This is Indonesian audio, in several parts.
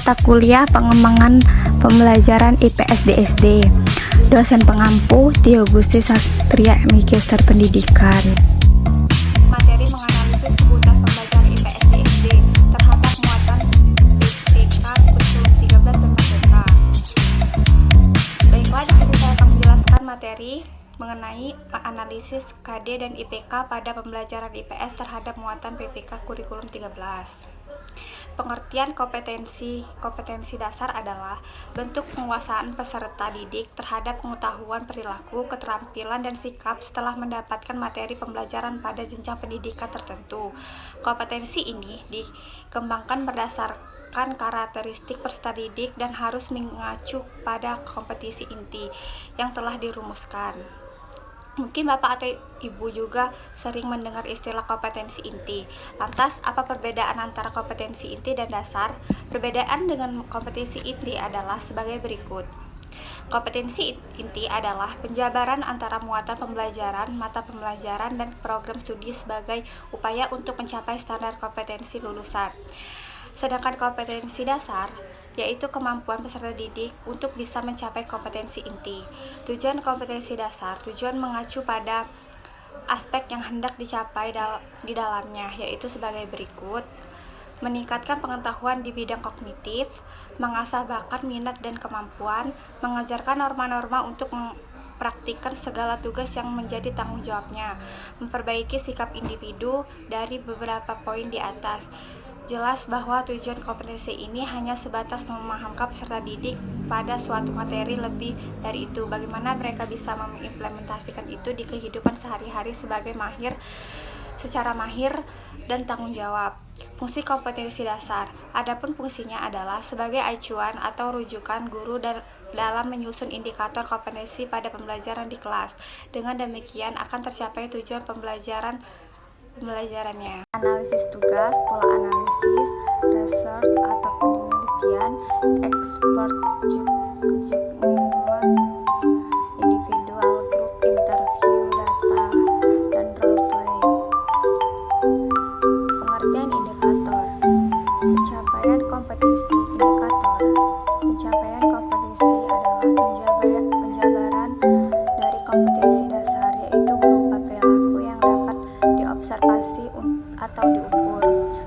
mata kuliah pengembangan pembelajaran IPS di SD. Dosen pengampu Tio Gusti Satria, Magister Pendidikan. Materi menganalisis kebutuhan pembelajaran IPS di SD terhadap muatan PPK kurikulum 13 dan Merdeka. Baiklah, di sini saya akan menjelaskan materi mengenai analisis KD dan IPK pada pembelajaran IPS terhadap muatan PPK kurikulum 13. Pengertian kompetensi dasar adalah bentuk penguasaan peserta didik terhadap pengetahuan perilaku, keterampilan, dan sikap setelah mendapatkan materi pembelajaran pada jenjang pendidikan tertentu. Kompetensi ini dikembangkan berdasarkan karakteristik peserta didik dan harus mengacu pada kompetisi inti yang telah dirumuskan. Mungkin Bapak atau Ibu juga sering mendengar istilah kompetensi inti. Lantas, apa perbedaan antara kompetensi inti dan dasar? Perbedaan dengan kompetensi inti adalah sebagai berikut. Kompetensi inti adalah penjabaran antara muatan pembelajaran, mata pembelajaran, dan program studi sebagai upaya untuk mencapai standar kompetensi lulusan. Sedangkan kompetensi dasar yaitu kemampuan peserta didik untuk bisa mencapai kompetensi inti. Tujuan kompetensi dasar, tujuan mengacu pada aspek yang hendak dicapai di dalamnya, yaitu sebagai berikut: meningkatkan pengetahuan di bidang kognitif, mengasah bakat, minat, dan kemampuan, mengajarkan norma-norma untuk mempraktikkan segala tugas yang menjadi tanggung jawabnya, memperbaiki sikap individu dari beberapa poin di atas. Jelas bahwa tujuan kompetensi ini hanya sebatas memahamkan peserta didik pada suatu materi, lebih dari itu bagaimana mereka bisa mengimplementasikan itu di kehidupan sehari-hari secara mahir dan tanggung jawab. Fungsi kompetensi dasar. Adapun fungsinya adalah sebagai acuan atau rujukan guru dalam menyusun indikator kompetensi pada pembelajaran di kelas. Dengan demikian akan tercapai tujuan pembelajarannya. Analisis tugas, pola analisis, research atau penelitian, expert judgment, individual group interview, data, dan role play. Pengertian indikator. Pencapaian kompetisi indikator. Pencapaian kompetisi adalah penjabaran dari kompetensi dasar, yaitu berupa perilaku yang dapat diobservasi atau diukur.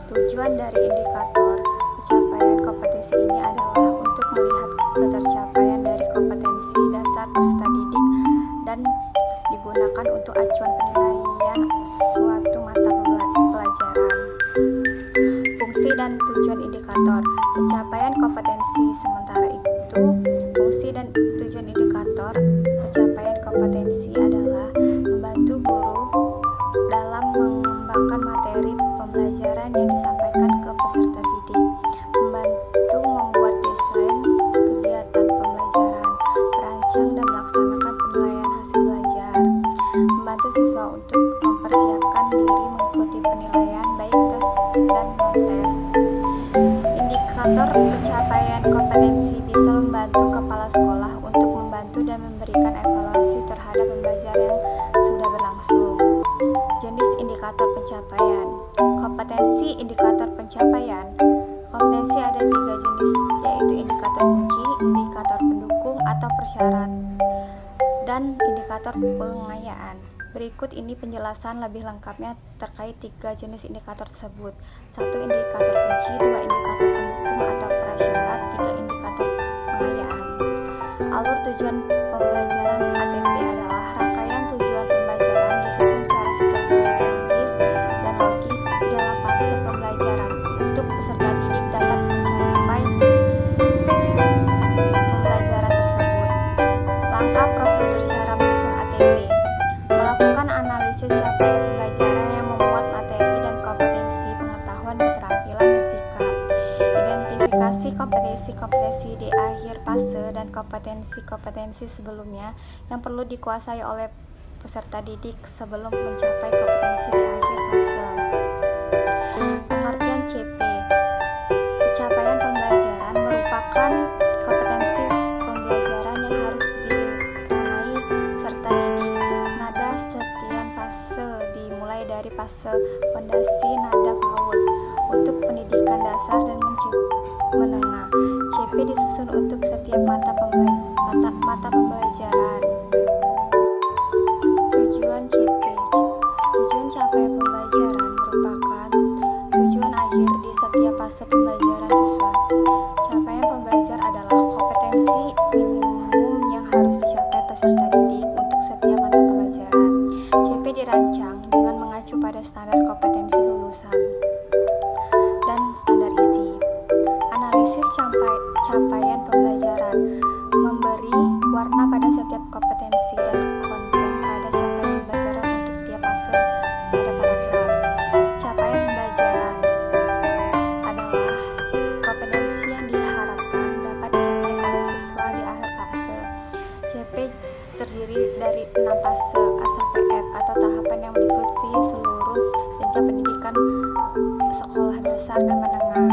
Tujuan dari indikator pencapaian kompetensi ini adalah untuk melihat ketercapaian dari kompetensi dasar peserta didik dan digunakan untuk acuan penilaian suatu mata pelajaran. Fungsi dan tujuan indikator pencapaian kompetensi. Sementara itu, fungsi dan tujuan indikator pencapaian kompetensi adalah membantu guru dalam mengembangkan materi pembelajaran yang disampaikan ke peserta didik, membantu membuat desain kegiatan pembelajaran, merancang dan melaksanakan penilaian hasil belajar, membantu siswa untuk mempersiapkan diri mengikuti penilaian baik tes dan non-tes. Indikator pencapaian kompetensi bisa membantu kepala sekolah untuk membantu dan memberikan evaluasi terhadap pembelajaran yang sudah berlangsung. Jenis indikator pencapaian. Kompetensi indikator pencapaian. Kompetensi ada 3 jenis, yaitu indikator kunci, indikator pendukung atau persyarat, dan indikator pengayaan. Berikut ini penjelasan lebih lengkapnya terkait 3 jenis indikator tersebut. 1. Indikator kunci, 2. Indikator pendukung atau prasyarat, 3. Indikator pengayaan. Alur tujuan pembelajaran ATP adalah rangkaian tujuan pembelajaran disusun secara sistematis dan logis dalam fase pembelajaran untuk peserta didik dapat mencapai pembelajaran tersebut. Langkah prosedur cara menyusun ATP. Melakukan analisis capaian pembelajaran yang memuat materi dan kompetensi, pengetahuan, keterampilan, dan sikap. Identifikasi kompetensi di akhir fase dan kompetensi sebelumnya yang perlu dikuasai oleh peserta didik sebelum mencapai kompetensi di akhir fase. Pengertian CP. Pencapaian pembelajaran merupakan kompetensi pembelajaran yang harus diraih peserta didik. Nada setiap fase dimulai dari fase fondasi nada PAUD untuk pendidikan dasar dan menengah. disusun untuk setiap mata pembelajaran. Tujuan CP. Tujuan capaian pembelajaran merupakan tujuan akhir di setiap fase pembelajaran siswa. Capaian pembelajar adalah kompetensi minimum yang harus dicapai peserta didik untuk setiap mata pelajaran. CP dirancang dengan mengacu pada standar kompetensi lulusan dan standar isi. Analisis capaian pembelajaran memberi warna pada setiap kompetensi dan konten pada capaian pembelajaran untuk tiap fase pada paragraf. Capaian pembelajaran adalah kompetensi yang diharapkan dapat dicapai oleh siswa di akhir fase. CP terdiri dari 6 fase A sampai F atau tahapan yang meliputi seluruh jenjang pendidikan sekolah dasar dan menengah.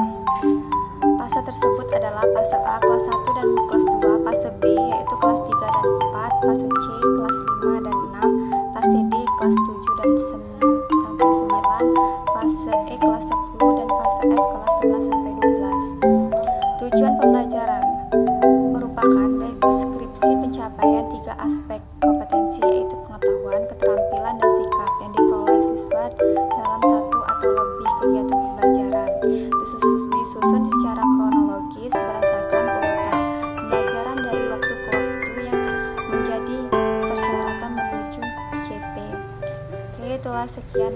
Fase tersebut adalah fase A kelas 1 dan kelas 2, fase B yaitu kelas 3 dan 4, fase C kelas 5 dan 6, fase D kelas 7 dan sampai 9, fase E kelas 10 dan fase F kelas 11 sampai 12. Tujuan pembelajaran merupakan deskripsi pencapaian 3 aspek kompetensi yaitu pengetahuan, keterampilan, dan sikap yang diperoleh siswa dalam satu atau lebih kegiatan pembelajaran. Disusun secara kronologis berdasarkan urutan pembelajaran dari waktu ke waktu yang menjadi persyaratan menuju CP. Oke, itulah sekian